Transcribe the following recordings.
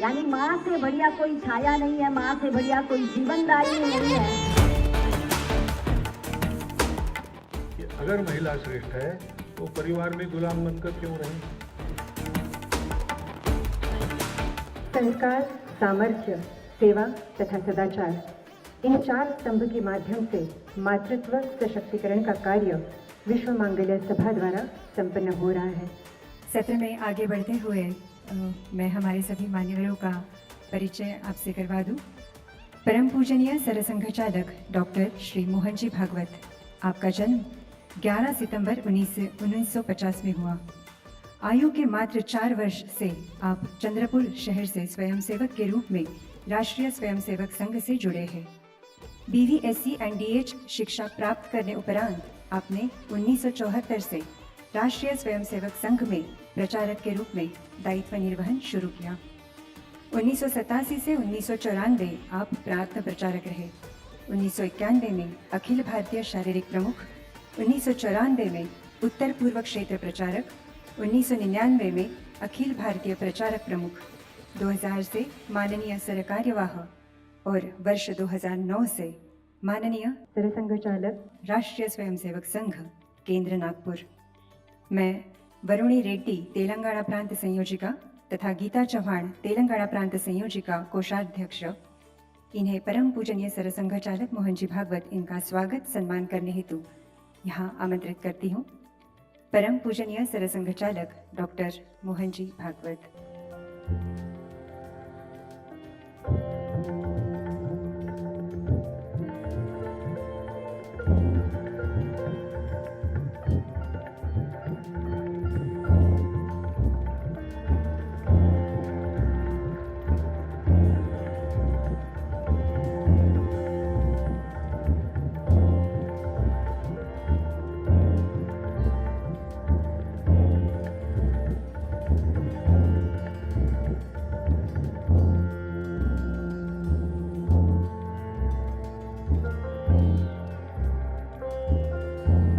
यानी माँ से बढ़िया कोई छाया नहीं है, माँ से बढ़िया कोई जीवनदायिनी नहीं है। अगर महिला श्रेष्ठ है तो परिवार में गुलाम बनकर क्यों रहे? संस्कार, सामर्थ्य, सेवा तथा सदाचार, इन 4 स्तंभ के माध्यम से मातृत्व सशक्तिकरण का कार्य विश्व मांगल्य सभा द्वारा संपन्न हो रहा है। सत्र में आगे बढ़ते हुए मैं हमारे सभी मान्यवरों का परिचय आपसे करवा दूं। परम पूजनीय सरसंघचालक डॉक्टर श्री मोहन जी भागवत, आपका जन्म 11 सितंबर 1950 में हुआ। आयु के मात्र 4 वर्ष से आप चंद्रपुर शहर से स्वयंसेवक के रूप में राष्ट्रीय स्वयंसेवक संघ से जुड़े हैं। BVSC एंड DH शिक्षा प्राप्त करने उपरांत आपने 1974 से राष्ट्रीय स्वयंसेवक संघ में प्रचारक के रूप में दायित्व निर्वहन शुरू किया। 1987 से 1994 आप प्रार्थना प्रचारक रहे। 1991 में अखिल भारतीय शारीरिक प्रमुख, 1994 में उत्तर पूर्व क्षेत्र प्रचारक, 1999 में अखिल भारतीय प्रचारक प्रमुख, 2000 से माननीय सरकार्यवाह और वर्ष 2009 से माननीय सरसंघचालक राष्ट्रीय स्वयंसेवक संघ केंद्र नागपुर। मैं वरुणी रेड्डी तेलंगाना प्रांत संयोजिका तथा गीता चौहान तेलंगाना प्रांत संयोजिका कोषाध्यक्ष इन्हें परम पूजनीय सरसंघचालक मोहन जी भागवत इनका स्वागत सम्मान करने हेतु यहाँ आमंत्रित करती हूँ। परम पूजनीय सरसंघचालक डॉक्टर मोहन जी भागवत।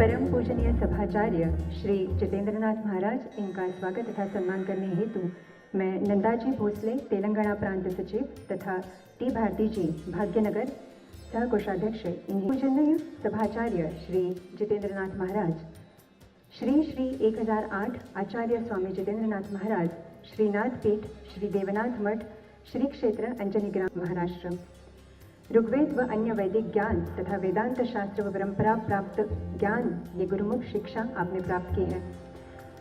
परम पूजनीय सभाचार्य श्री जितेंद्रनाथ महाराज इनका स्वागत तथा सम्मान करने हेतु मैं नंदाजी भोसले तेलंगाना प्रांत सचिव तथा टी भारती जी भाग्यनगर सह कोषाध्यक्ष इन्हें पूजनीय सभाचार्य श्री जितेंद्रनाथ महाराज, श्री श्री 1008 आचार्य स्वामी जितेंद्रनाथ महाराज, श्रीनाथ पीठ, श्री देवनाथ मठ, श्री क्षेत्र अंजनी ग्राम, महाराष्ट्र। ऋग्वेद व अन्य वैदिक ज्ञान तथा वेदांत शास्त्र व परंपरा प्राप्त ज्ञान ये गुरुमुख शिक्षा आपने प्राप्त की है।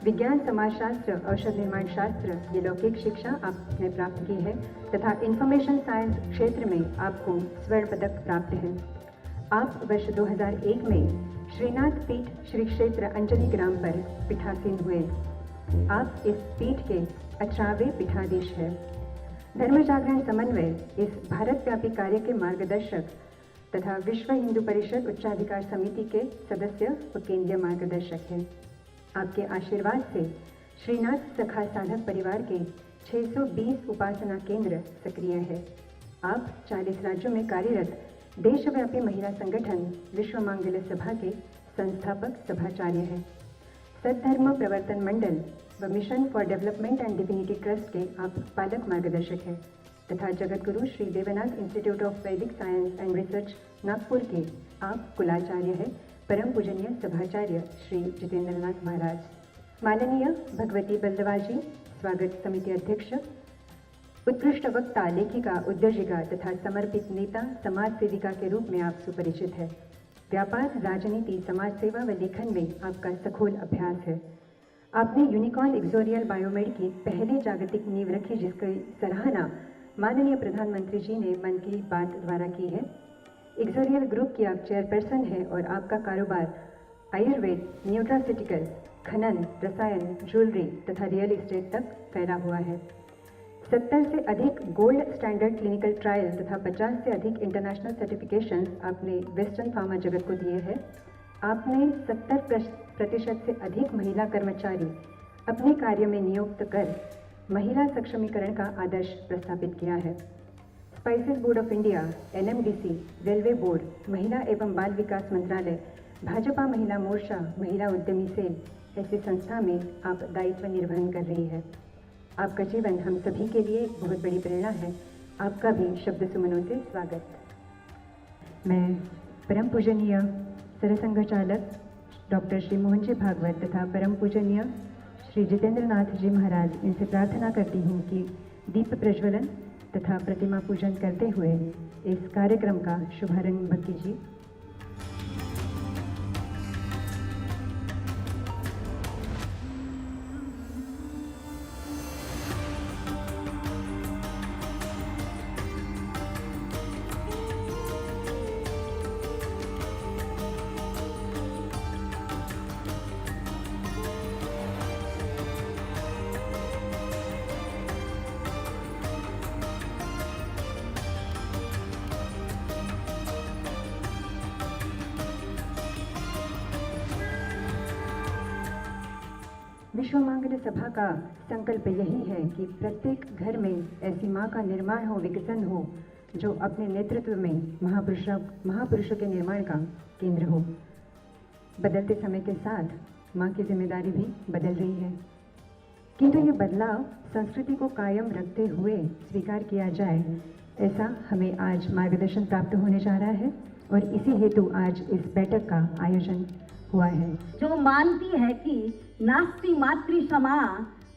विज्ञान, समाजशास्त्र, औषध निर्माण शास्त्र ये लौकिक शिक्षा आपने प्राप्त की है तथा इंफॉर्मेशन साइंस क्षेत्र में आपको स्वर्ण पदक प्राप्त है। आप वर्ष 2001 में श्रीनाथ पीठ श्री क्षेत्र अंजनी ग्राम पर पीठासीन हुए। आप इस पीठ के 18वें पीठाधीश हैं। धर्म जागरण समन्वय इस भारत व्यापी कार्य के मार्गदर्शक तथा विश्व हिंदू परिषद उच्चाधिकार समिति के सदस्य व केंद्रीय मार्गदर्शक हैं। आपके आशीर्वाद से श्रीनाथ सखा साधक परिवार के 620 उपासना केंद्र सक्रिय है। आप 40 राज्यों में कार्यरत देशव्यापी महिला संगठन विश्व मांगल्य सभा के संस्थापक सभाचार्य हैं। सद्धर्म प्रवर्तन मंडल व mission for development and divinity trust के आप पालक मार्गदर्शक हैं तथा जगत गुरु श्री देवनाथ इंस्टीट्यूट ऑफ वैदिक साइंस एंड रिसर्च नागपुर के आप कुलाचार्य हैं। परम पूजनीय सभाचार्य श्री जितेंद्रनाथ महाराज। माननीय भगवती बल्लवाजी स्वागत समिति अध्यक्ष, उत्कृष्ट वक्ता, लेखिका, उद्योजिका तथा समर्पित नेता, समाज सेविका के रूप में आप सुपरिचित है। व्यापार, राजनीति, समाज सेवा व लेखन में आपका सखोल अभ्यास है। आपने यूनिकॉर्न एक्सोरियल बायोमेड की पहली जागतिक नींव रखी, जिसकी सराहना माननीय प्रधानमंत्री जी ने मन की बात द्वारा की है। एक्सोरियल ग्रुप की आप चेयरपर्सन हैं और आपका कारोबार आयुर्वेद, न्यूट्रासिटिकल, खनन, रसायन, ज्वेलरी तथा रियल एस्टेट तक फैला हुआ है। 70 से अधिक गोल्ड स्टैंडर्ड क्लिनिकल ट्रायल तथा 50 से अधिक इंटरनेशनल सर्टिफिकेशंस आपने वेस्टर्न फार्मा जगत को दिए हैं। आपने 70% से अधिक महिला कर्मचारी अपने कार्य में नियुक्त कर महिला सक्षमीकरण का आदर्श प्रस्थापित किया है। Spices board of India, NMDC, railway board, महिला एवं बाल विकास मंत्रालय, भाजपा महिला मोर्चा, महिला उद्यमी सेल ऐसी संस्था में आप दायित्व निर्वहन कर रही है। आपका जीवन हम सभी के लिए एक बहुत बड़ी प्रेरणा है। आपका भी शब्द सुमनों से स्वागत। मैं परम पूजनीय सरसंघ चालक डॉक्टर श्री मोहन जी भागवत तथा परम पूजनीय श्री जितेंद्र नाथ जी महाराज इनसे प्रार्थना करती हूँ कि दीप प्रज्वलन तथा प्रतिमा पूजन करते हुए इस कार्यक्रम का शुभारंभ कीजिए। विश्व मांगल्य सभा का संकल्प यही है कि प्रत्येक घर में ऐसी माँ का निर्माण हो, विकसन हो, जो अपने नेतृत्व में महापुरुषों के निर्माण का केंद्र हो। बदलते समय के साथ माँ की जिम्मेदारी भी बदल रही है, किंतु ये बदलाव संस्कृति को कायम रखते हुए स्वीकार किया जाए, ऐसा हमें आज मार्गदर्शन प्राप्त होने जा रहा है और इसी हेतु आज इस बैठक का आयोजन हुआ है। जो मानती है कि नास्ति मातृ समा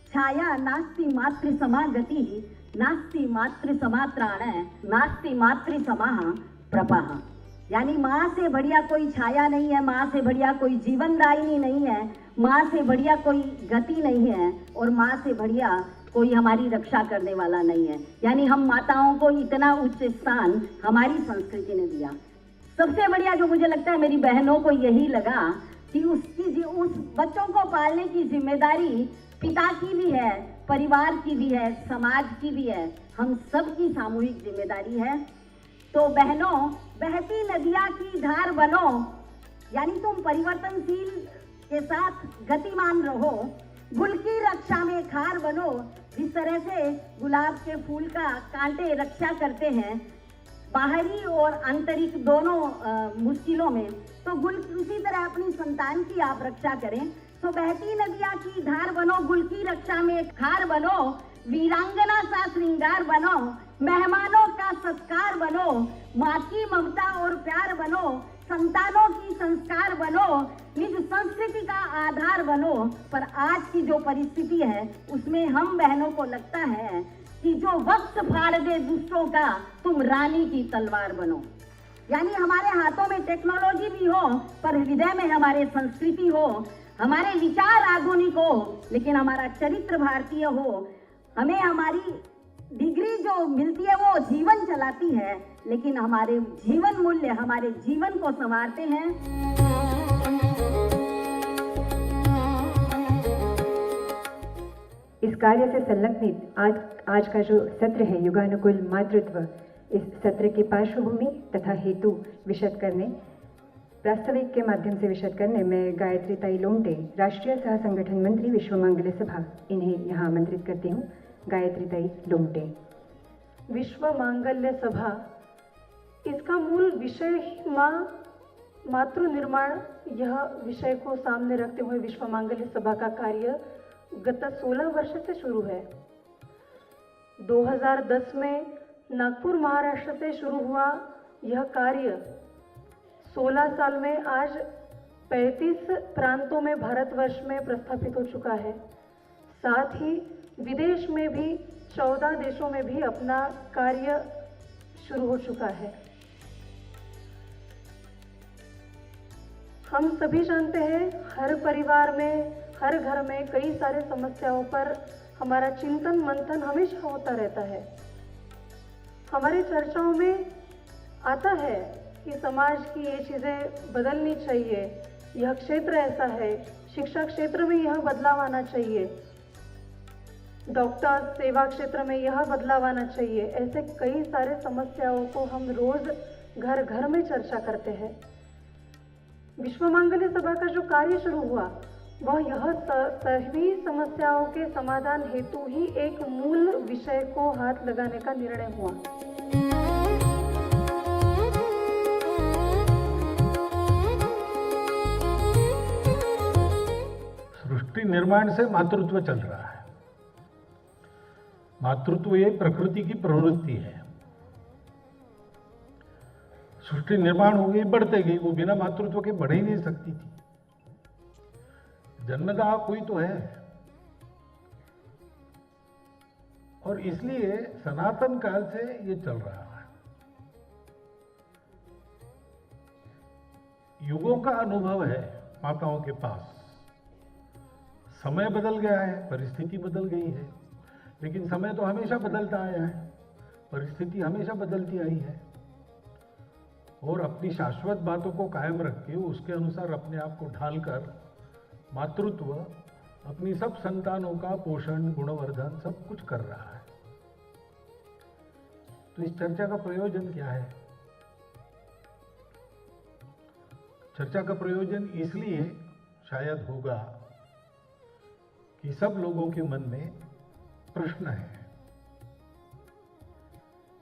छाया, नास्ति मातृ समा गति, नास्ति मातृ समा त्राण, नास्ति मातृ समा प्रपाह। यानी माँ से बढ़िया कोई छाया नहीं है, माँ से बढ़िया कोई जीवनदायिनी नहीं है, माँ से बढ़िया कोई गति नहीं है और माँ से बढ़िया कोई हमारी रक्षा करने वाला नहीं है। यानी हम माताओं को इतना उच्च स्थान हमारी संस्कृति ने दिया। सबसे बढ़िया जो मुझे लगता है मेरी बहनों को यही लगा कि उस बच्चों को पालने की जिम्मेदारी पिता की भी है, परिवार की भी है, समाज की भी है, हम सब की सामूहिक जिम्मेदारी है। तो बहनों, बहती नदियाँ की धार बनो, यानी तुम परिवर्तनशील के साथ गतिमान रहो, गुल की रक्षा में खार बनो। जिस तरह से गुलाब के फूल का कांटे रक्षा करते हैं बाहरी और आंतरिक दोनों मुश्किलों में, तो गुल उसी तरह अपनी संतान की आप रक्षा करें। तो बहती नदियाँ की धार बनो, गुल की रक्षा में खार बनो, वीरांगना सा श्रृंगार बनो, मेहमानों का सत्कार बनो, माँ की ममता और प्यार बनो, संतानों की संस्कार बनो, निज संस्कृति का आधार बनो। पर आज की जो परिस्थिति है उसमें हम बहनों को लगता है कि जो वक्त फाड़ दे दुष्टों का, तुम रानी की तलवार बनो। यानी हमारे हाथों में टेक्नोलॉजी भी हो पर हृदय में हमारे संस्कृति हो, हमारे विचार आधुनिक हो लेकिन हमारा चरित्र भारतीय हो। हमें हमारी डिग्री जो मिलती है वो जीवन चलाती है, लेकिन हमारे जीवन मूल्य हमारे जीवन को संवारते हैं। इस कार्य से संलग्नित आज का जो सत्र है युगानुकूल मातृत्व, इस सत्र की पार्श्वभूमि तथा हेतु विशद करने, प्रास्ताविक के माध्यम से विशद करने मैं गायत्री ताई लोमटे, राष्ट्रीय सह संगठन मंत्री विश्व मांगल्य सभा, इन्हें यहाँ आमंत्रित करती हूँ। गायत्री ताई लोमटे। विश्व मांगल्य सभा, इसका मूल विषय ही माँ मातृ निर्माण, यह विषय को सामने रखते हुए विश्व मांगल्य सभा का कार्य गत 16 वर्ष से शुरू है। 2010 में नागपुर महाराष्ट्र से शुरू हुआ यह कार्य 16 साल में आज 35 प्रांतों में भारतवर्ष में प्रस्थापित हो चुका है। साथ ही विदेश में भी 14 देशों में भी अपना कार्य शुरू हो चुका है। हम सभी जानते हैं हर परिवार में, हर घर में कई सारे समस्याओं पर हमारा चिंतन मंथन हमेशा होता रहता है। हमारी चर्चाओं में आता है कि समाज की ये चीज़ें बदलनी चाहिए, यह क्षेत्र ऐसा है, शिक्षा क्षेत्र में यह बदलाव आना चाहिए, डॉक्टर सेवा क्षेत्र में यह बदलाव आना चाहिए। ऐसे कई सारे समस्याओं को हम रोज घर घर में चर्चा करते हैं। विश्व मांगल्य सभा का जो कार्य शुरू हुआ वह यह सभी समस्याओं के समाधान हेतु ही एक मूल विषय को हाथ लगाने का निर्णय हुआ। सृष्टि निर्माण से मातृत्व चल रहा है। मातृत्व ये प्रकृति की प्रवृत्ति है। सृष्टि निर्माण हो गई, बढ़ते गई, वो बिना मातृत्व के बढ़ ही नहीं सकती थी। जन्मतः कोई तो है, और इसलिए सनातन काल से ये चल रहा है। युगों का अनुभव है माताओं के पास। समय बदल गया है, परिस्थिति बदल गई है, लेकिन समय तो हमेशा बदलता आया है, परिस्थिति हमेशा बदलती आई है। और अपनी शाश्वत बातों को कायम रख के उसके अनुसार अपने आप को ढालकर मातृत्व अपनी सब संतानों का पोषण, गुणवर्धन सब कुछ कर रहा है। तो इस चर्चा का प्रयोजन क्या है? चर्चा का प्रयोजन इसलिए शायद होगा कि सब लोगों के मन में प्रश्न है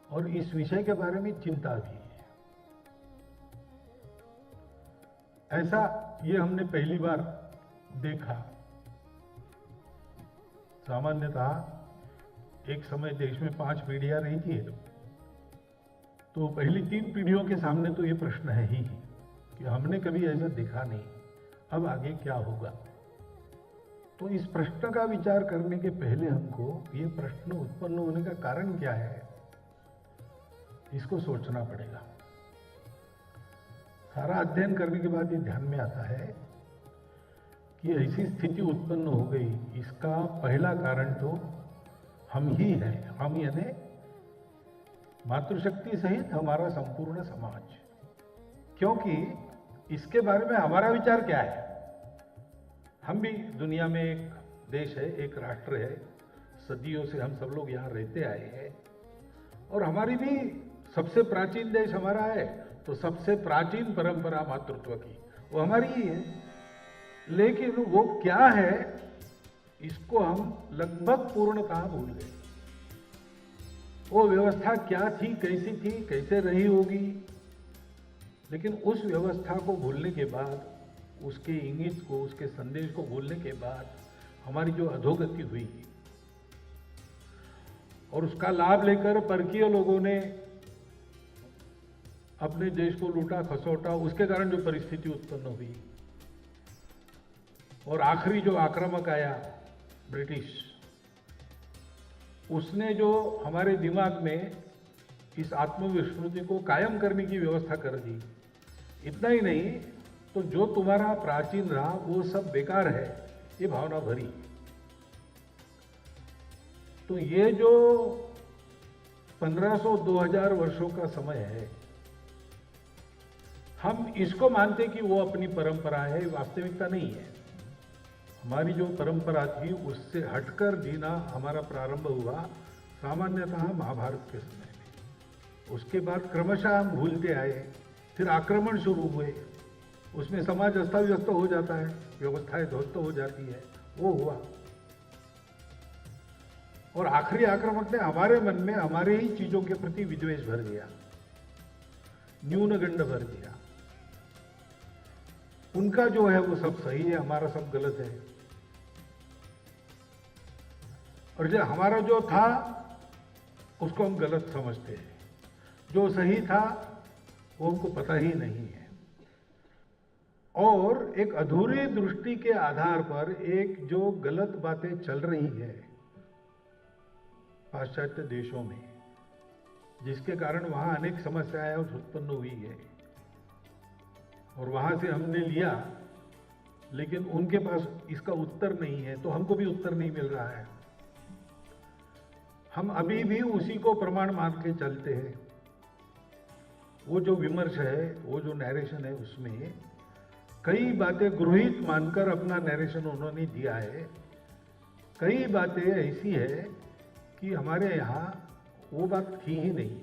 और इस विषय के बारे में चिंता भी है। ऐसा ये हमने पहली बार देखा। सामान्यतः एक समय देश में 5 पीढ़ियां रही थी, तो पहली 3 पीढ़ियों के सामने तो ये प्रश्न है ही कि हमने कभी ऐसा देखा नहीं, अब आगे क्या होगा। तो इस प्रश्न का विचार करने के पहले हमको ये प्रश्न उत्पन्न होने का कारण क्या है, इसको सोचना पड़ेगा। सारा अध्ययन करने के बाद ये ध्यान में आता है कि ऐसी स्थिति उत्पन्न हो गई, इसका पहला कारण तो हम ही हैं। हम यानी मातृशक्ति सहित हमारा संपूर्ण समाज। क्योंकि इसके बारे में हमारा विचार क्या है? हम भी दुनिया में एक देश है, एक राष्ट्र है, सदियों से हम सब लोग यहाँ रहते आए हैं, और हमारी भी सबसे प्राचीन देश हमारा है, तो सबसे प्राचीन परंपरा मातृत्व की वो हमारी ही है। लेकिन वो क्या है, इसको हम लगभग पूर्णतः भूल गए। वो व्यवस्था क्या थी, कैसी थी, कैसे रही होगी, लेकिन उस व्यवस्था को भूलने के बाद, उसके इंगित को, उसके संदेश को भूलने के बाद हमारी जो अधोगति हुई और उसका लाभ लेकर परकीय लोगों ने अपने देश को लूटा खसोटा, उसके कारण जो परिस्थिति उत्पन्न हुई, और आखिरी जो आक्रामक आया ब्रिटिश, उसने जो हमारे दिमाग में इस आत्मविस्मृति को कायम करने की व्यवस्था कर दी। इतना ही नहीं, तो जो तुम्हारा प्राचीन रहा वो सब बेकार है, ये भावना भरी। तो ये जो 1500-2000 वर्षों का समय है, हम इसको मानते कि वो अपनी परंपरा है, वास्तविकता नहीं है। हमारी जो परंपरा थी उससे हटकर जीना हमारा प्रारंभ हुआ सामान्यतः महाभारत के समय में। उसके बाद क्रमशः हम भूलते आए, फिर आक्रमण शुरू हुए, उसमें समाज अस्त व्यस्त हो जाता है, व्यवस्थाएं ध्वस्त हो जाती है, वो हुआ। और आखिरी आक्रमण ने हमारे मन में हमारे ही चीजों के प्रति विद्वेष भर दिया, न्यूनगंड भर दिया। उनका जो है वो सब सही है, हमारा सब गलत है। और जो हमारा जो था उसको हम गलत समझते हैं, जो सही था वो हमको पता ही नहीं है। और एक अधूरी दृष्टि के आधार पर एक जो गलत बातें चल रही है पाश्चात्य देशों में, जिसके कारण वहां अनेक समस्याएं उत्पन्न हुई है, और वहां से हमने लिया, लेकिन उनके पास इसका उत्तर नहीं है, तो हमको भी उत्तर नहीं मिल रहा है। हम अभी भी उसी को प्रमाण मान के चलते हैं। वो जो विमर्श है, वो जो नैरेशन है, उसमें कई बातें गृहीत मानकर अपना नैरेशन उन्होंने दिया है। कई बातें ऐसी है कि हमारे यहाँ वो बात थी ही नहीं,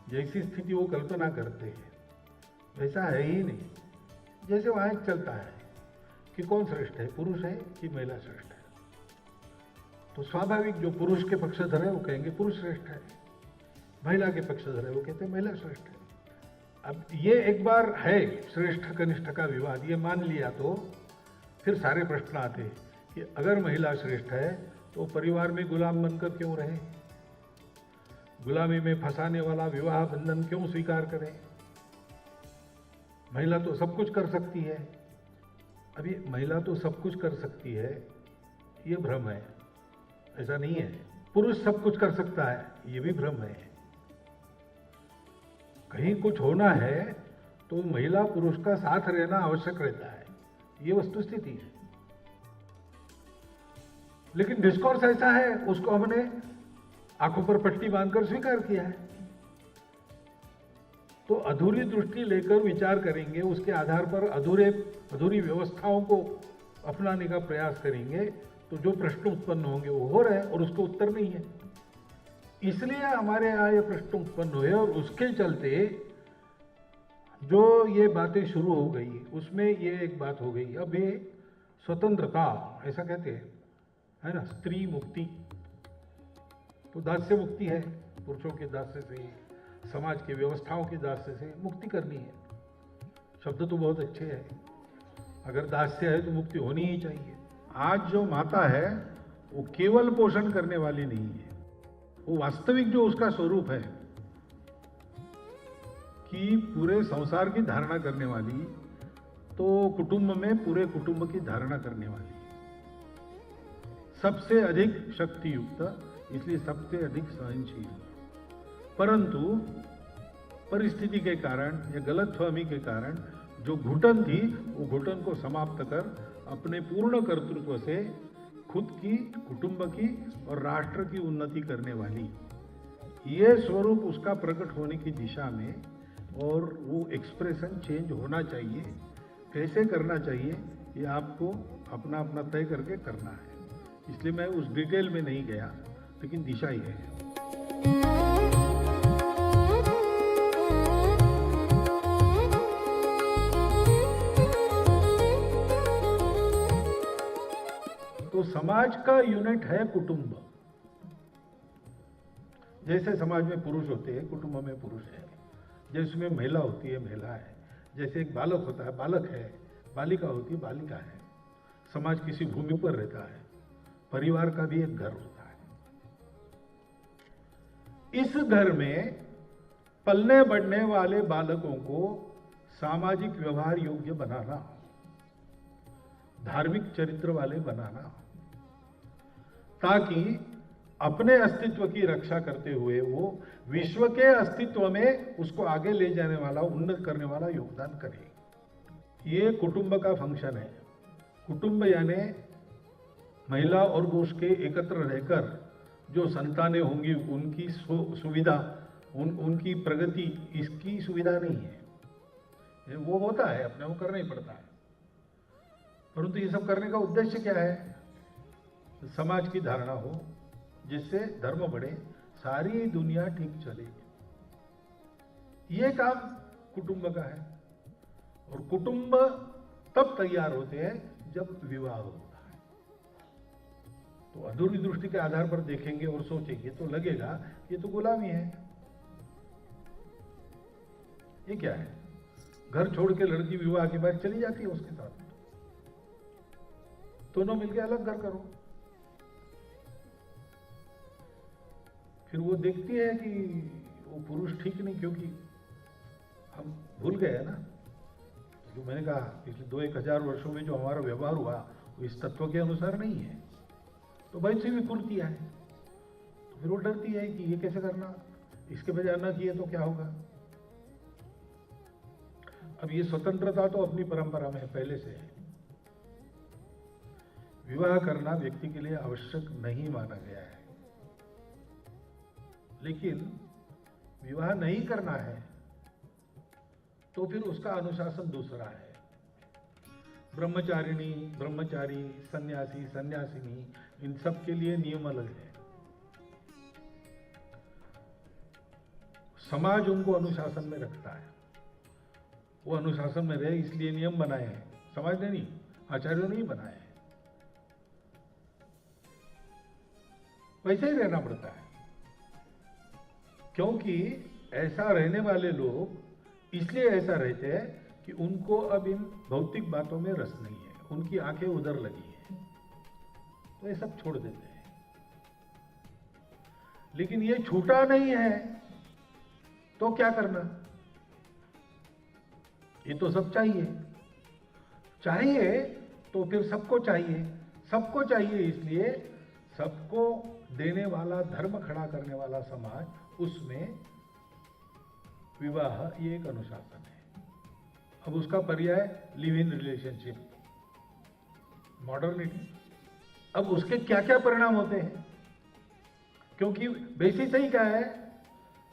जैसी स्थिति वो कल्पना करते हैं वैसा है ही नहीं। जैसे वहां एक चलता है कि कौन श्रेष्ठ है, पुरुष है कि महिला श्रेष्ठ है, तो स्वाभाविक जो पुरुष के पक्षधर है वो कहेंगे पुरुष श्रेष्ठ है, महिला के पक्षधर है वो कहते हैं महिला श्रेष्ठ है। अब ये एक बार है श्रेष्ठ कनिष्ठ का विवाद, ये मान लिया तो फिर सारे प्रश्न आते हैं कि अगर महिला श्रेष्ठ है तो परिवार में गुलाम बनकर क्यों रहे? गुलामी में फंसाने वाला विवाह बंधन क्यों स्वीकार करें? महिला तो सब कुछ कर सकती है। अभी महिला तो सब कुछ कर सकती है, ये भ्रम है, ऐसा नहीं है। पुरुष सब कुछ कर सकता है, ये भी भ्रम है। कहीं कुछ होना है तो महिला पुरुष का साथ रहना आवश्यक रहता है, ये वस्तुस्थिति है। लेकिन डिस्कोर्स ऐसा है, उसको हमने आंखों पर पट्टी बांधकर स्वीकार किया है। तो अधूरी दृष्टि लेकर विचार करेंगे, उसके आधार पर अधूरी व्यवस्थाओं को अपनाने का प्रयास करेंगे, तो जो प्रश्न उत्पन्न होंगे वो हो रहे हैं और उसको उत्तर नहीं है। इसलिए हमारे यहाँ ये प्रश्न उत्पन्न हुए और उसके चलते जो ये बातें शुरू हो गई उसमें ये एक बात हो गई। अब ये स्वतंत्रता ऐसा कहते हैं, है ना, स्त्री मुक्ति, तो दास्य मुक्ति है, पुरुषों के दास्य से, समाज की व्यवस्थाओं की दास्य से मुक्ति करनी है। शब्द तो बहुत अच्छे हैं, अगर दास्य है तो मुक्ति होनी ही चाहिए। आज जो माता है वो केवल पोषण करने वाली नहीं है, वो वास्तविक जो उसका स्वरूप है कि पूरे संसार की धारणा करने वाली, तो कुटुंब में पूरे कुटुंब की धारणा करने वाली, सबसे अधिक शक्ति युक्त, इसलिए सबसे अधिक सहनशील। परंतु परिस्थिति के कारण या गलतफहमी के कारण जो घुटन थी, वो घुटन को समाप्त कर अपने पूर्ण कर्तृत्व से खुद की, कुटुंब की और राष्ट्र की उन्नति करने वाली, ये स्वरूप उसका प्रकट होने की दिशा में, और वो एक्सप्रेशन चेंज होना चाहिए। कैसे करना चाहिए ये आपको अपना अपना तय करके करना है, इसलिए मैं उस डिटेल में नहीं गया, लेकिन दिशा ही है। तो समाज का यूनिट है कुटुंब। जैसे समाज में पुरुष होते हैं, कुटुंब में पुरुष है। जैसे में महिला होती है, महिला है। जैसे एक बालक होता है, बालक है। बालिका होती है, बालिका है। समाज किसी भूमि पर रहता है, परिवार का भी एक घर होता है। इस घर में पलने बढ़ने वाले बालकों को सामाजिक व्यवहार योग्य बनाना, धार्मिक चरित्र वाले बनाना, ताकि अपने अस्तित्व की रक्षा करते हुए वो विश्व के अस्तित्व में उसको आगे ले जाने वाला, उन्नत करने वाला योगदान करे। ये कुटुंब का फंक्शन है। कुटुंब यानी महिला और पुरुष के एकत्र रहकर जो संतानें होंगी, उनकी सुविधा, उनकी प्रगति, इसकी सुविधा नहीं है। वो होता है, अपने को करना ही पड़ता है, परंतु ये सब करने का उद्देश्य क्या है? समाज की धारणा हो जिससे धर्म बढ़े, सारी दुनिया ठीक चले। ये काम कुटुंब का है। और कुटुंब तब तैयार होते हैं जब विवाह होता है। तो अधूरी दृष्टि के आधार पर देखेंगे और सोचेंगे तो लगेगा ये तो गुलामी है। ये क्या है? घर छोड़ के लड़की विवाह के बाद चली जाती है उसके साथ, दोनों मिलकर अलग घर करो। फिर वो देखती है कि वो पुरुष ठीक नहीं, क्योंकि हम भूल गए ना, जो मैंने कहा पिछले 2-1000 वर्षों में जो हमारा व्यवहार हुआ वो इस तत्व के अनुसार नहीं है। तो वैसे भी कुर्तियां है, तो फिर वो डरती है कि ये कैसे करना, इसके बजाय ना किए तो क्या होगा। अब ये स्वतंत्रता तो अपनी परंपरा में पहले से है। विवाह करना व्यक्ति के लिए आवश्यक नहीं माना गया है, लेकिन विवाह नहीं करना है तो फिर उसका अनुशासन दूसरा है। ब्रह्मचारिणी, ब्रह्मचारी, सन्यासी, सन्यासिनी, इन सब के लिए नियम अलग है। समाज उनको अनुशासन में रखता है, वो अनुशासन में रहे इसलिए नियम बनाए हैं। समाज ने नहीं, आचार्यों ने ही बनाए हैं। वैसे ही रहना पड़ता है, क्योंकि ऐसा रहने वाले लोग इसलिए ऐसा रहते हैं कि उनको अब इन भौतिक बातों में रस नहीं है, उनकी आंखें उधर लगी है, तो ये सब छोड़ देते हैं। लेकिन ये छूटा नहीं है तो क्या करना? ये तो सब चाहिए तो फिर सबको चाहिए, इसलिए सबको देने वाला, धर्म खड़ा करने वाला समाज, उसमें विवाह ये एक अनुशासन है। अब उसका पर्याय लिव इन रिलेशनशिप, मॉडर्निटी। अब उसके क्या क्या परिणाम होते हैं? क्योंकि बेसिस ही क्या है,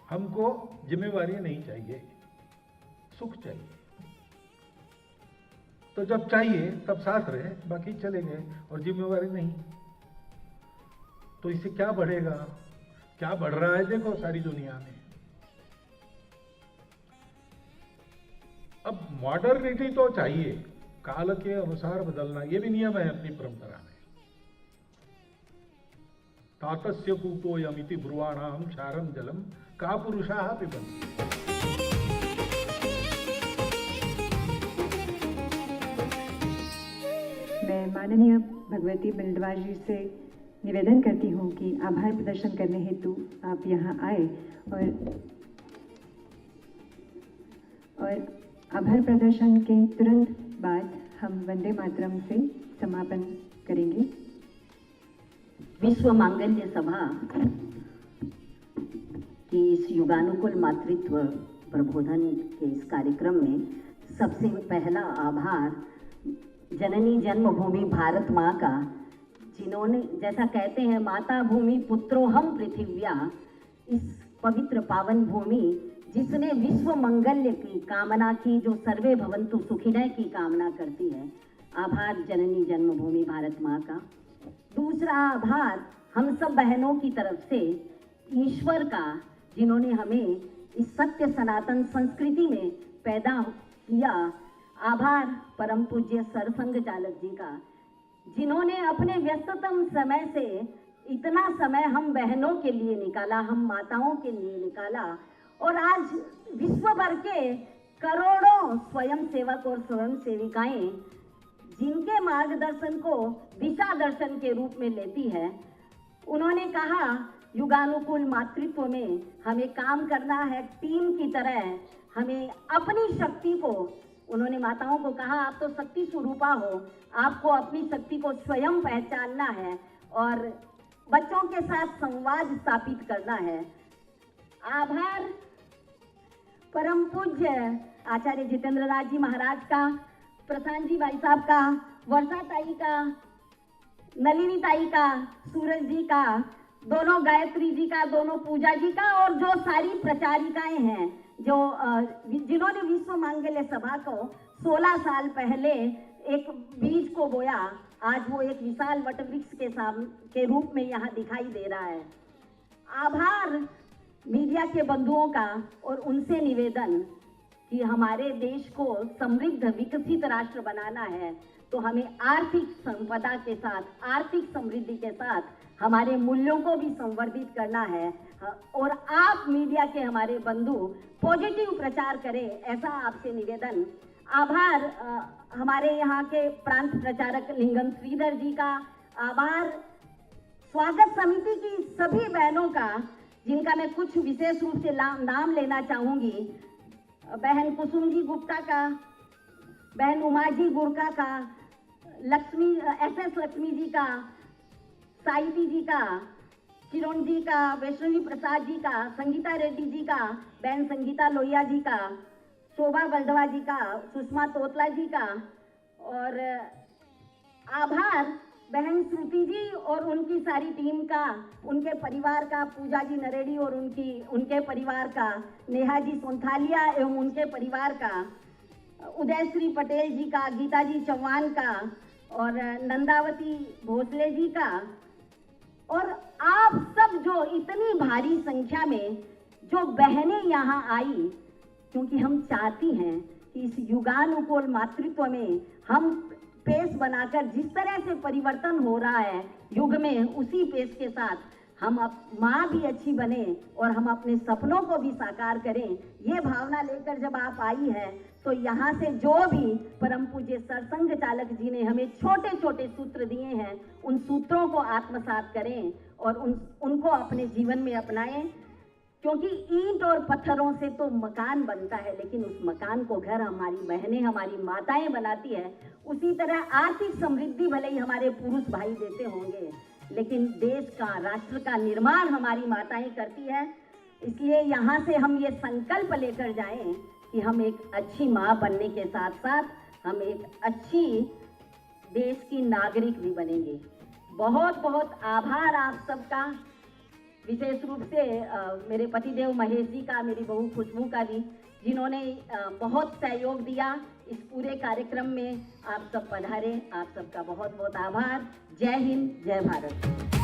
हमको जिम्मेवारी नहीं चाहिए, सुख चाहिए। तो जब चाहिए तब साथ रहे, बाकी चले गए, और जिम्मेवारी नहीं। तो इससे क्या बढ़ेगा? क्या बढ़ रहा है देखो सारी दुनिया में। अब मॉडर्निटी तो चाहिए, काल के अनुसार बदलना, ये भी नियम है अपनी परंपरा में। तातस्य कूपोयमिति ब्रुवाणाम क्षारम जलम का पुरुषाः पिबन्ति। मैं माननीय भगवती बिलडवार जी से निवेदन करती हूँ कि आभार प्रदर्शन करने हेतु आप यहाँ आए, और आभार प्रदर्शन के तुरंत बाद हम वंदे मातरम से समापन करेंगे। विश्व मांगल्य सभा की इस युगानुकूल मातृत्व प्रबोधन के इस कार्यक्रम में सबसे पहला आभार जननी जन्मभूमि भारत माँ का, जिन्होंने, जैसा कहते हैं, माता भूमि पुत्रोहम पृथिव्या, इस पवित्र पावन भूमि जिसने विश्व मंगल्य की कामना की, जो सर्वे भवन्तु सुखिनः की कामना करती है। आभार जननी जन्मभूमि भारत माँ का। दूसरा आभार हम सब बहनों की तरफ से ईश्वर का, जिन्होंने हमें इस सत्य सनातन संस्कृति में पैदा किया। आभार परम पूज्य सरसंघ चालक जी का, जिन्होंने अपने व्यस्ततम समय से इतना समय हम बहनों के लिए निकाला, हम माताओं के लिए निकाला, और आज विश्व भर के करोड़ों स्वयं सेवक और स्वयं सेविकाएं जिनके मार्गदर्शन को दिशा दर्शन के रूप में लेती है, उन्होंने कहा युगानुकूल मातृत्व में हमें काम करना है टीम की तरह। हमें अपनी शक्ति को, उन्होंने माताओं को कहा, आप तो शक्ति स्वरूपा हो, आपको अपनी शक्ति को स्वयं पहचानना है और बच्चों के साथ संवाद स्थापित करना है। आभार परम पूज्य आचार्य जितेंद्र नाथ जी महाराज का, प्रशांत जी भाई साहब का, वर्षा ताई का, नलिनी ताई का, सूरज जी का, दोनों गायत्री जी का, दोनों पूजा जी का, और जो सारी प्रचारिकाएं हैं जो जिन्होंने विश्व मांगल्य सभा को 16 साल पहले एक बीज को बोया, आज वो एक विशाल वटवृक्ष के रूप में यहाँ दिखाई दे रहा है। आभार मीडिया के बंधुओं का, और उनसे निवेदन कि हमारे देश को समृद्ध विकसित राष्ट्र बनाना है तो हमें आर्थिक संपदा के साथ, आर्थिक समृद्धि के साथ हमारे मूल्यों को भी संवर्धित करना है। और आप मीडिया के हमारे बंधु पॉजिटिव प्रचार करें, ऐसा आपसे निवेदन। आभार हमारे यहाँ के प्रांत प्रचारक लिंगम श्रीधर जी का। आभार स्वागत समिति की सभी बहनों का, जिनका मैं कुछ विशेष रूप से नाम लेना चाहूँगी। बहन कुसुम जी गुप्ता का, बहन उमा जी गुरका का, लक्ष्मी SS लक्ष्मी जी का, साइती जी का, किरण जी का, वैष्णवी प्रसाद जी का, संगीता रेड्डी जी का, बहन संगीता लोहिया जी का, शोभा बल्दवा जी का, सुषमा तोतला जी का, और आभार बहन श्रुति जी और उनकी सारी टीम का, उनके परिवार का, पूजा जी नरेडी और उनके परिवार का, नेहा जी सोंथालिया एवं उनके परिवार का, उदयश्री पटेल जी का, गीता जी चौहान का, और नंदावती भोसले जी का, और आप सब जो इतनी भारी संख्या में जो बहनें यहाँ आई, क्योंकि हम चाहती हैं कि इस युगानुकूल मातृत्व में हम पेस बनाकर, जिस तरह से परिवर्तन हो रहा है युग में, उसी पेस के साथ हम माँ भी अच्छी बने और हम अपने सपनों को भी साकार करें। ये भावना लेकर जब आप आई है तो यहाँ से जो भी परम पूज्य सरसंघ चालक जी ने हमें छोटे छोटे सूत्र दिए हैं, उन सूत्रों को आत्मसात करें और उनको अपने जीवन में अपनाएं, क्योंकि ईंट और पत्थरों से तो मकान बनता है, लेकिन उस मकान को घर हमारी बहनें, हमारी माताएं बनाती है। उसी तरह आर्थिक समृद्धि भले ही हमारे पुरुष भाई देते होंगे, लेकिन देश का, राष्ट्र का निर्माण हमारी माताएं करती है। इसलिए यहाँ से हम ये संकल्प लेकर जाएं कि हम एक अच्छी माँ बनने के साथ साथ हम एक अच्छी देश की नागरिक भी बनेंगे। बहुत बहुत आभार आप सबका, विशेष रूप से मेरे पतिदेव महेश जी का, मेरी बहू खुशबू का भी, जिन्होंने बहुत सहयोग दिया इस पूरे कार्यक्रम में। आप सब पधारे, आप सबका बहुत बहुत आभार। जय हिंद, जय भारत।